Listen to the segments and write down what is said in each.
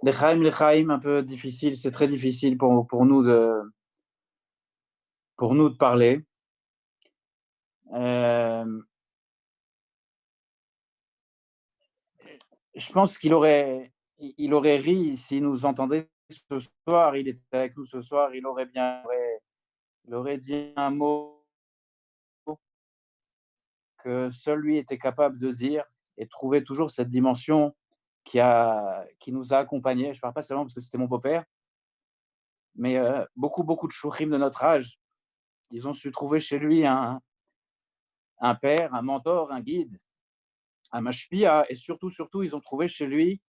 L'Echaim, un peu difficile, c'est très difficile pour nous de parler. Euh, je pense il aurait ri s'il nous entendait ce soir, il était avec nous ce soir, il aurait dit un mot que seul lui était capable de dire et trouver toujours cette dimension qui nous a accompagnés. Je ne parle pas seulement parce que c'était mon beau-père, mais beaucoup de chouchim de notre âge, ils ont su trouver chez lui un père, un mentor, un guide, un mashpia, et surtout, ils ont trouvé chez lui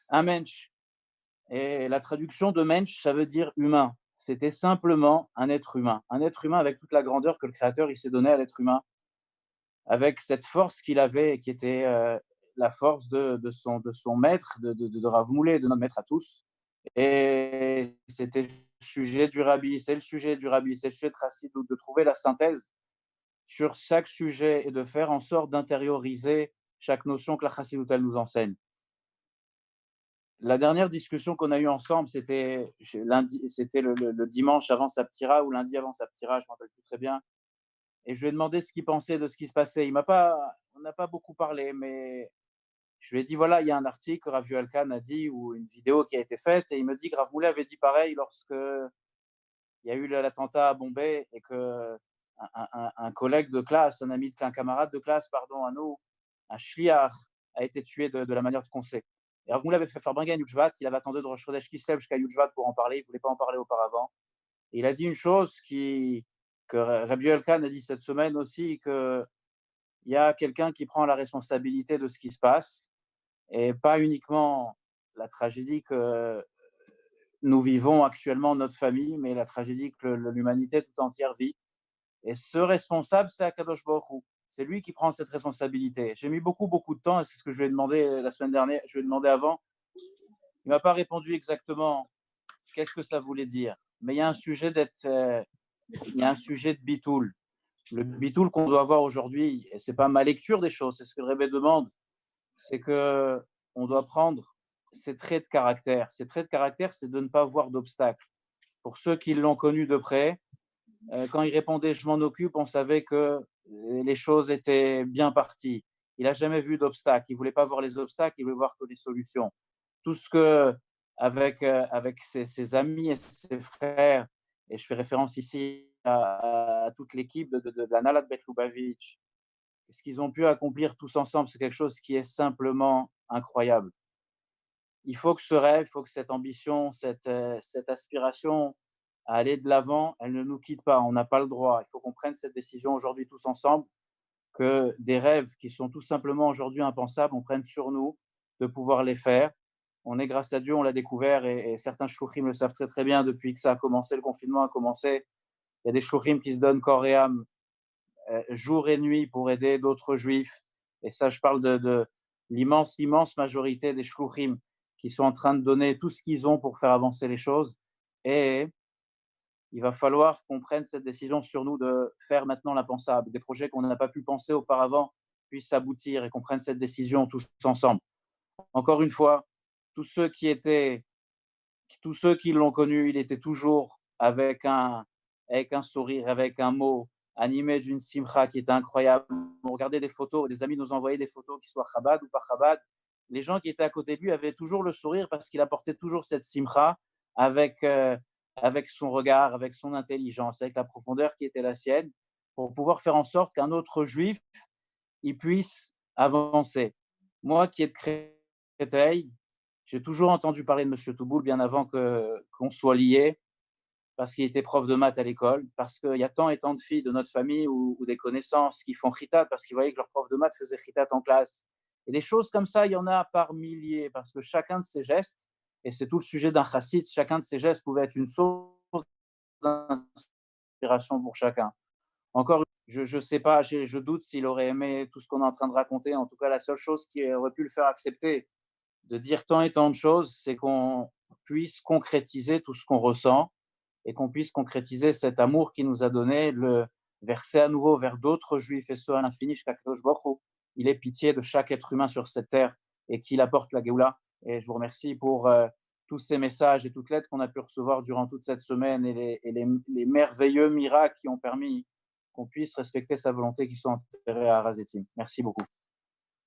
un mensch. Et la traduction de mensch, ça veut dire humain. C'était simplement un être humain avec toute la grandeur que le Créateur il s'est donné à l'être humain, avec cette force qu'il avait, qui était la force de son maître, de Rav Moulay, de notre maître à tous. Et c'était le sujet du rabbi, c'est le sujet du rabbi, c'est le sujet de Chassid, de trouver la synthèse sur chaque sujet et de faire en sorte d'intérioriser chaque notion que la Chassidut elle nous enseigne. La dernière discussion qu'on a eue ensemble, c'était lundi, c'était le dimanche avant Saptira ou lundi avant Saptira, je ne me rappelle plus très bien. Et je lui ai demandé ce qu'il pensait de ce qui se passait. On n'a pas beaucoup parlé, mais je lui ai dit voilà, il y a un article que Rav Yoel Khan a dit ou une vidéo qui a été faite, et il me dit que Rav Moulay avait dit pareil lorsque il y a eu l'attentat à Bombay et que un collègue de classe, un camarade de classe, pardon, à nous, un shliach, a été tué de la manière qu'on sait. Et Rav Moulay avait fait Farbringen Yujvat, il avait attendu de Rosh Chodesh Kislev jusqu'à Yujvat pour en parler, il ne voulait pas en parler auparavant. Et il a dit une chose que Rabbi Elkan a dit cette semaine aussi, qu'il y a quelqu'un qui prend la responsabilité de ce qui se passe, et pas uniquement la tragédie que nous vivons actuellement, notre famille, mais la tragédie que l'humanité tout entière vit. Et ce responsable, c'est Akadosh Baruch Hu. C'est lui qui prend cette responsabilité. J'ai mis beaucoup de temps, et c'est ce que je lui ai demandé la semaine dernière, je lui ai demandé avant. Il ne m'a pas répondu exactement qu'est-ce que ça voulait dire. Mais il y a un sujet il y a un sujet de bitoul. Le bitoul qu'on doit avoir aujourd'hui, et ce n'est pas ma lecture des choses, c'est ce que le Rebbe demande, c'est qu'on doit prendre ces traits de caractère. Ces traits de caractère, c'est de ne pas voir d'obstacles. Pour ceux qui l'ont connu de près, quand il répondait je m'en occupe, on savait que les choses étaient bien parties. Il n'a jamais vu d'obstacles. Il ne voulait pas voir les obstacles, il voulait voir que les solutions. Tout ce que, avec ses amis et ses frères, et je fais référence ici à toute l'équipe de la Nalad Bet Lubavitch, ce qu'ils ont pu accomplir tous ensemble, c'est quelque chose qui est simplement incroyable. Il faut que ce rêve, il faut que cette ambition, cette aspiration à aller de l'avant, elle ne nous quitte pas. On n'a pas le droit. Il faut qu'on prenne cette décision aujourd'hui tous ensemble, que des rêves qui sont tout simplement aujourd'hui impensables, on prenne sur nous de pouvoir les faire. On est, grâce à Dieu, on l'a découvert, et certains shluchim le savent très bien depuis que ça a commencé, le confinement a commencé. Il y a des shluchim qui se donnent corps et âme, jour et nuit, pour aider d'autres juifs. Et ça, je parle de l'immense majorité des shluchim qui sont en train de donner tout ce qu'ils ont pour faire avancer les choses. Et il va falloir qu'on prenne cette décision sur nous de faire maintenant l'impensable. Des projets qu'on n'a pas pu penser auparavant puissent aboutir, et qu'on prenne cette décision tous ensemble. Encore une fois, tous ceux qui étaient, tous ceux qui l'ont connu, il était toujours avec un sourire, avec un mot, animé d'une simcha qui était incroyable. On regardait des photos, des amis nous envoyaient des photos, qui soient Chabad ou pas Chabad. Les gens qui étaient à côté de lui avaient toujours le sourire, parce qu'il apportait toujours cette simcha avec, avec son regard, avec son intelligence, avec la profondeur qui était la sienne, pour pouvoir faire en sorte qu'un autre juif il puisse avancer. Moi qui ai de Créteil, j'ai toujours entendu parler de M. Touboul bien avant qu'on soit liés, parce qu'il était prof de maths à l'école, parce qu'il y a tant et tant de filles de notre famille ou des connaissances qui font chitat, parce qu'ils voyaient que leur prof de maths faisait chitat en classe. Et des choses comme ça, il y en a par milliers, parce que chacun de ces gestes, et c'est tout le sujet d'un chassid, chacun de ces gestes pouvait être une source d'inspiration pour chacun. Encore, je ne sais pas, je doute s'il aurait aimé tout ce qu'on est en train de raconter. En tout cas, la seule chose qui aurait pu le faire accepter de dire tant et tant de choses, c'est qu'on puisse concrétiser tout ce qu'on ressent, et qu'on puisse concrétiser cet amour qui nous a donné, le verser à nouveau vers d'autres juifs, et ce à l'infini, jusqu'à Kadosh Baruch Hu. Il est pitié de chaque être humain sur cette terre, et qu'il apporte la Géoula. et je vous remercie pour, tous ces messages et toute l'aide qu'on a pu recevoir durant toute cette semaine et les merveilleux miracles qui ont permis qu'on puisse respecter sa volonté qui sont enterrés à Har Merci beaucoup.